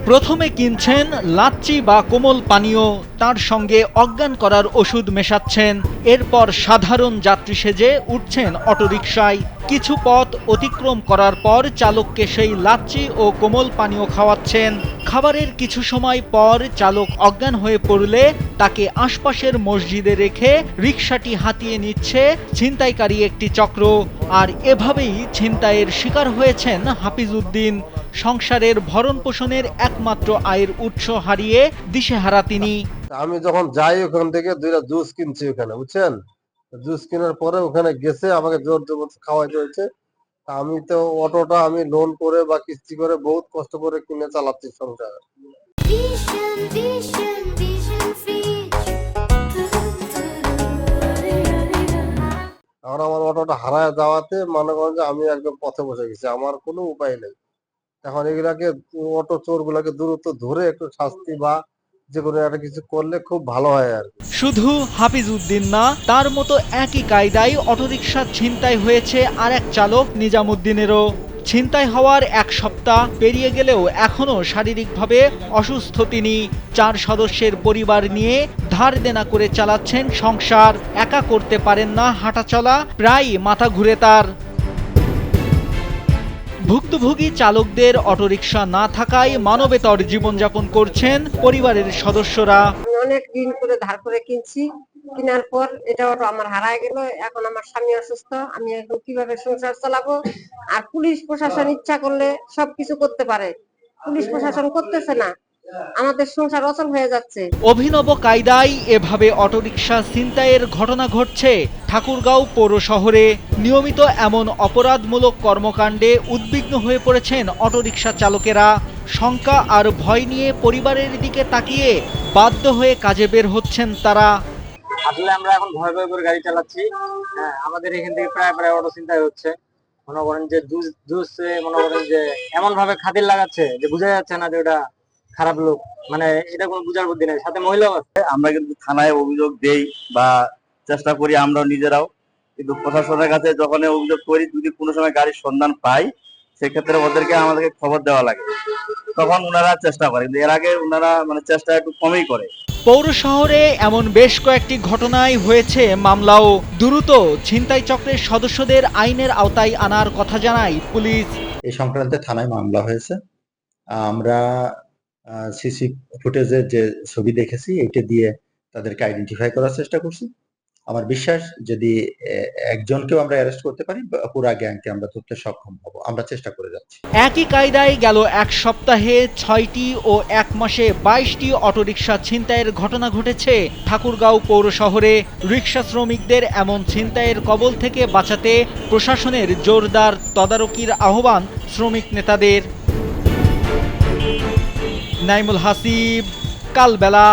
প্রথমে কিনছেন লাচ্ছি বা কোমল পানীয়, তার সঙ্গে অজ্ঞান করার ওষুধ মেশাচ্ছেন। এরপর সাধারণ যাত্রী সেজে উঠছেন অটোরিকশায়। কিছু পথ অতিক্রম করার পর চালককে সেই লাচ্ছি ও কোমল পানীয় খাওয়াচ্ছেন। খাবারের কিছু সময় পর চালক অজ্ঞান হয়ে পড়লে তাকে আশপাশের মসজিদে রেখে রিকশাটি হাতিয়ে নিচ্ছে ছিনতাইকারী একটি চক্র। আর এভাবেই ছিনতাইয়ের শিকার হয়েছেন হাফিজ উদ্দিন। সংসারের ভরণ পোষণের একমাত্র আয়ের উৎস হারিয়ে দিশেহারা তিনি। আমি যখন যাই ওখান থেকে দুইটা জুস কিনছি ওখানে, বুঝছেন? জুস কেনার পরে ওখানে গেছে আমাকে জোর জবরদস্তি খাওয়াইতে হয়েছে। আমি তো অটোটা আমি লোন করে বা কিস্তি করে বহুত কষ্ট করে কিনে চালাচ্ছি সংসার। আর আমার অটোটা হারায় যাওয়াতে মনে করেন যে আমি একদম পথে বসে গেছি, আমার কোনো উপায় নেই। এখন এগুলাকে অটো চোর গুলাকে দ্রুত ধরে একটু শাস্তি বা যে কোনো একটা কিছু করলে খুব ভালো হয় আর কি। শুধু হাফিজ উদ্দিন না, তার মতো একই কায়দায় অটোরিকশা ছিনতাই হয়েছে আর এক চালক নিজামুদ্দিনেরও। ছিনতাই হওয়ার এক সপ্তাহ পেরিয়ে গেলেও এখনও শারীরিকভাবে অসুস্থ তিনি। 4 সদস্যের পরিবার নিয়ে ধার দেনা করে চালাচ্ছেন সংসার। একা করতে পারেন না হাঁটাচলা, প্রায় মাথা ঘুরে তার। ভুক্তভোগী চালকদের অটোরিকশা না থাকায় মানবেতর জীবনযাপন করছেন পরিবারের সদস্যরা। অনেক দিন করে ধার করে কিনছি, কেনার পর এটা অটো আমার হারায় গেল। এখন আমার স্বামী অসুস্থ, আমি এখন কিভাবে সংসার চালাবো? আর পুলিশ প্রশাসন ইচ্ছা করলে সবকিছু করতে পারে, পুলিশ প্রশাসন করতেছে না, আমাদের সংসার অচল হয়ে যাচ্ছে। অভিনব কায়দায় এভাবে অটোরিকশা ছিনতাইয়ের ঘটনা ঘটছে ঠাকুরগাঁও পৌর শহরে। নিয়মিত এমন অপরাধমূলক কর্মকাণ্ডে উদ্বিগ্ন হয়ে পড়েছেন অটোরিকশা চালকেরা। শঙ্কা আর ভয় নিয়ে পরিবারের দিকে তাকিয়ে বাধ্য হয়ে কাজে বের হচ্ছেন তারা। আসলে আমরা এখন ভয় ভয় করে গাড়ি চালাচ্ছি। হ্যাঁ, আমাদের এখান থেকে প্রায় প্রায় অটো ছিনতাই হচ্ছে। মনে করেন যে মনে করেন যে এমন ভাবে খাতির লাগাচ্ছে যে বোঝা যাচ্ছে না যে ওটা খারাপ লোক, মানে এটা কোনো বুঝার বুদ্ধি নেই, সাথে মহিলাও আছে। আমরা কিন্তু থানায় অভিযোগ দেই বা চেষ্টা করি আমরাও নিজেরাও, কিন্তু প্রশাসনের কাছে যখন অভিযোগ করি যদি কোনো সময় গাড়ির সন্ধান পাই সেক্ষেত্রে আমাদেরকে খবর দেওয়া লাগে, তখন ওনারা চেষ্টা করে, কিন্তু এর আগে ওনারা মানে চেষ্টা একটু কমই করে। পৌর শহরে এমন বেশ কয়েকটি ঘটনায় হয়েছে মামলাও। দ্রুত ছিনতাই চক্রের সদস্যদের আইনের আওতায় আনার কথা জানায় পুলিশ। এই সংক্রান্তে থানায় মামলা হয়েছে। আমরা সিসি ফুটেজের যে ছবি দেখেছি এটা দিয়ে তাদেরকে আইডেন্টিফাই করার চেষ্টা করছি। আমার বিশ্বাস যদি একজনকেও আমরা অ্যারেস্ট করতে পারি পুরো গ্যাংকে আমরা ধরতে সক্ষম হব, আমরা চেষ্টা করে যাচ্ছি। একই কায়দায় গেল এক সপ্তাহে 6টি ও 1 মাসে 22টি অটোরিকশা ছিনতাইয়ের ঘটনা ঘটেছে ঠাকুরগাঁও পৌর শহরে। রিকশা শ্রমিকদের এমন ছিনতাইয়ের কবল থেকে বাঁচাতে প্রশাসনের জোরদার তদারকির আহ্বান শ্রমিক নেতাদের। নাইমুল হাসিব, কালবেলা।